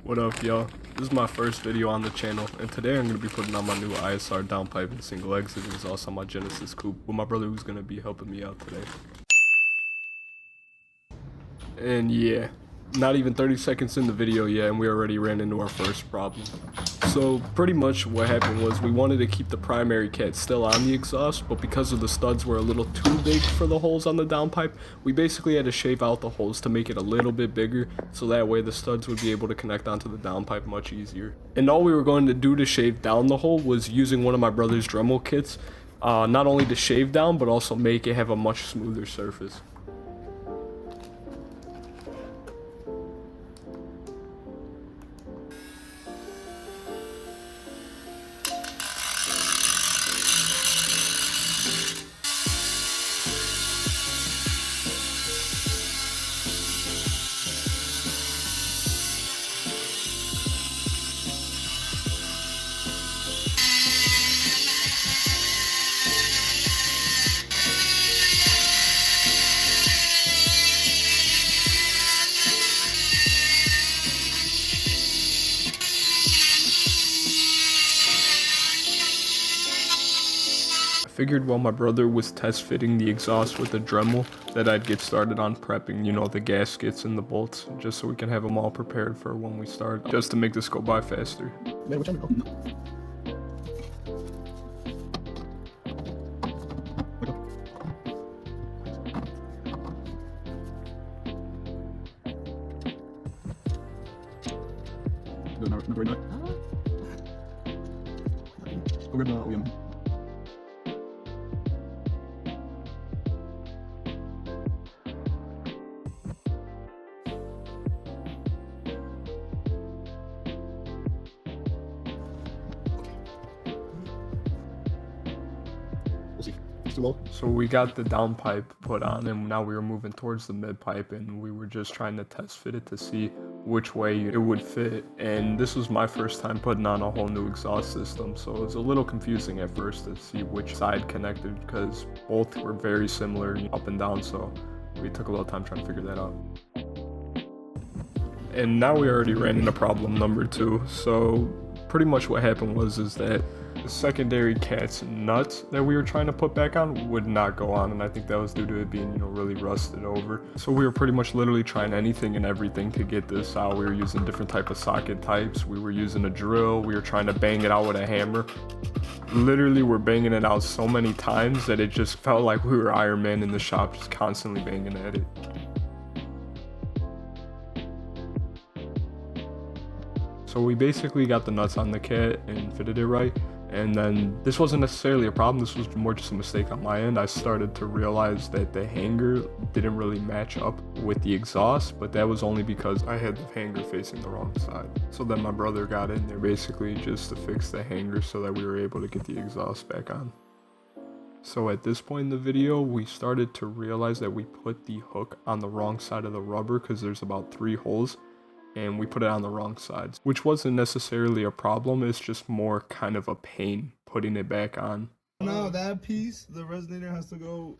What up, y'all? This is my first video on the channel, and today I'm going to be putting on my new ISR downpipe and single exit exhaust on my Genesis Coupe with my brother who's going to be helping me out today. And yeah, not even 30 seconds in the video yet and we already ran into our first problem. So pretty much what happened was we wanted to keep the primary cat still on the exhaust, but because of the studs were a little too big for the holes on the downpipe, we basically had to shave out the holes to make it a little bit bigger, so that way the studs would be able to connect onto the downpipe much easier. And all we were going to do to shave down the hole was using one of my brother's Dremel kits, not only to shave down, but also make it have a much smoother surface. I figured while my brother was test fitting the exhaust with the Dremel that I'd get started on prepping, you know, the gaskets and the bolts, just so we can have them all prepared for when we start, just to make this go by faster. Man, what time to go? Go grab the OEM. So we got the downpipe put on, and now we were moving towards the mid pipe, and we were just trying to test fit it to see which way it would fit. And this was my first time putting on a whole new exhaust system, so it was a little confusing at first to see which side connected because both were very similar up and down, so we took a little time trying to figure that out. And now we already ran into problem number 2. So pretty much what happened was that the secondary cat's nuts that we were trying to put back on would not go on, and I think that was due to it being, you know, really rusted over. So we were pretty much literally trying anything and everything to get this out. We were using different type of socket types, we were using a drill, we were trying to bang it out with a hammer. Literally we're banging it out so many times that it just felt like we were Iron Man in the shop, just constantly banging at it. So we basically got the nuts on the cat and fitted it right. And then this wasn't necessarily a problem, this was more just a mistake on my end. I started to realize that the hanger didn't really match up with the exhaust, but that was only because I had the hanger facing the wrong side. So then my brother got in there basically just to fix the hanger so that we were able to get the exhaust back on. So at this point in the video, we started to realize that we put the hook on the wrong side of the rubber because there's about 3 holes. And we put it on the wrong sides, which wasn't necessarily a problem, it's just more kind of a pain putting it back on. No, that piece, the resonator has to go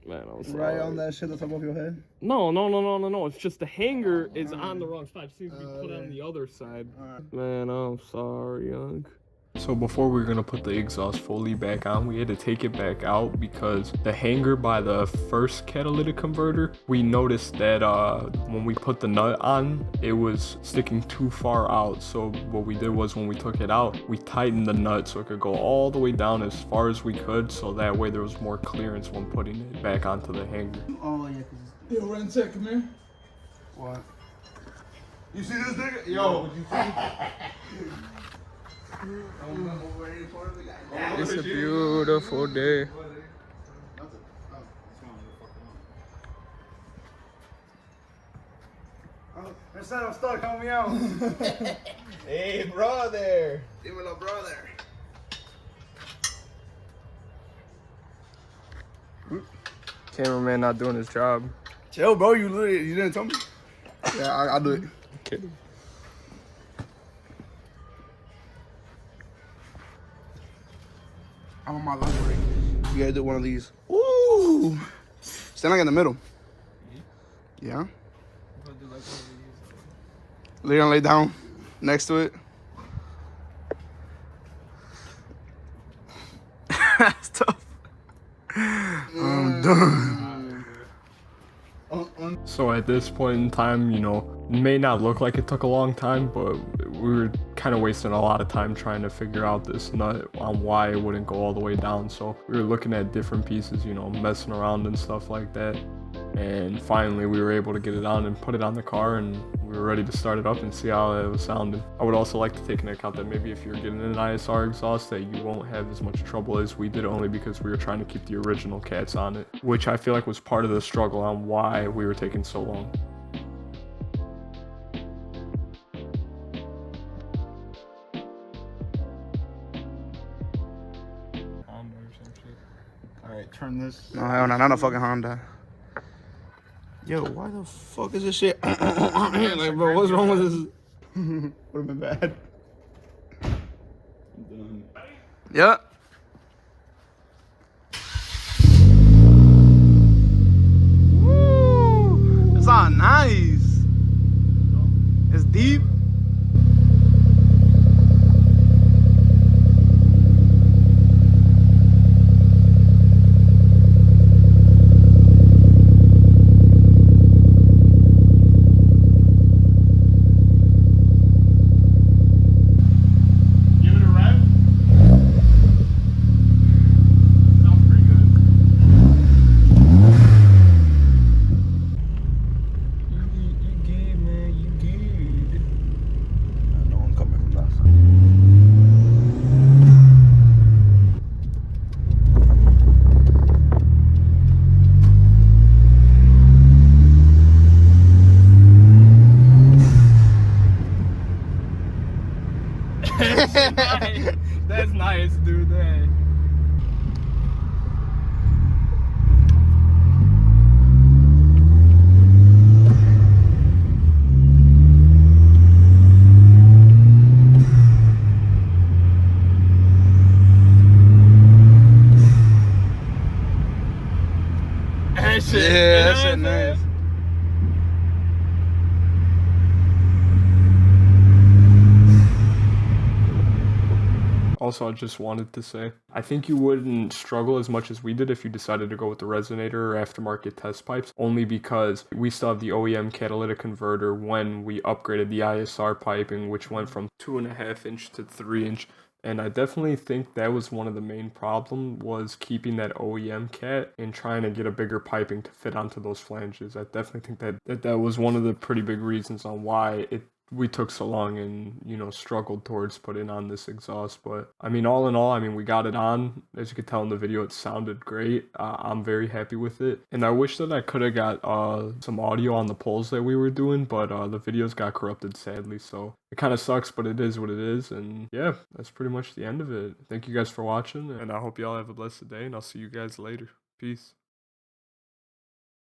right on that shit that's above your head. No, it's just the hanger is on the wrong side. It seems to be put on the other side. Man, I'm sorry, Young. So before we were going to put the exhaust fully back on, we had to take it back out because the hanger by the first catalytic converter, we noticed that when we put the nut on, it was sticking too far out. So what we did was when we took it out, we tightened the nut so it could go all the way down as far as we could, so that way there was more clearance when putting it back onto the hanger. Oh yeah, yo, run tech, come here. What? You see this nigga? Yo, what you see? It's a beautiful day. Instead of stuck, help me out. Hey, brother. Dímelo, brother. Cameraman not doing his job. Chill, bro. You didn't tell me. Yeah, I'll do it. Okay. I'm on my lunch break. You gotta do one of these. Ooh! Stand like in the middle. Yeah? do like one of these. Lay down, lay down next to it. That's tough. I'm done. So at this point in time, you know, it may not look like it took a long time, but we were kind of wasting a lot of time trying to figure out this nut on why it wouldn't go all the way down. So we were looking at different pieces, you know, messing around and stuff like that. And finally we were able to get it on and put it on the car, and we were ready to start it up and see how it was sounding. I would also like to take into account that maybe if you're getting an ISR exhaust that you won't have as much trouble as we did, only because we were trying to keep the original cats on it, which I feel like was part of the struggle on why we were taking so long. Alright, turn this. No, hell no, not a fucking Honda. Yo, why the fuck is this shit? Like, bro, what's wrong with this? Would have been bad. I'm done. Yeah. Woo! It's all nice. It's deep. That's nice, dude. Hey. That shit, Yeah, that shit nice. Also, I just wanted to say, I think you wouldn't struggle as much as we did if you decided to go with the resonator or aftermarket test pipes, only because we still have the OEM catalytic converter when we upgraded the ISR piping, which went from 2.5 inch to 3 inch. And I definitely think that was one of the main problem, was keeping that OEM cat and trying to get a bigger piping to fit onto those flanges. I definitely think that was one of the pretty big reasons on why we took so long and, you know, struggled towards putting on this exhaust. But I mean, all in all, I mean, we got it on. As you could tell in the video, it sounded great. I'm very happy with it, and I wish that I could have got some audio on the pulls that we were doing, but the videos got corrupted, sadly, so it kind of sucks, but it is what it is. And yeah, that's pretty much the end of it. Thank you guys for watching, and I hope y'all have a blessed day, and I'll see you guys later. Peace.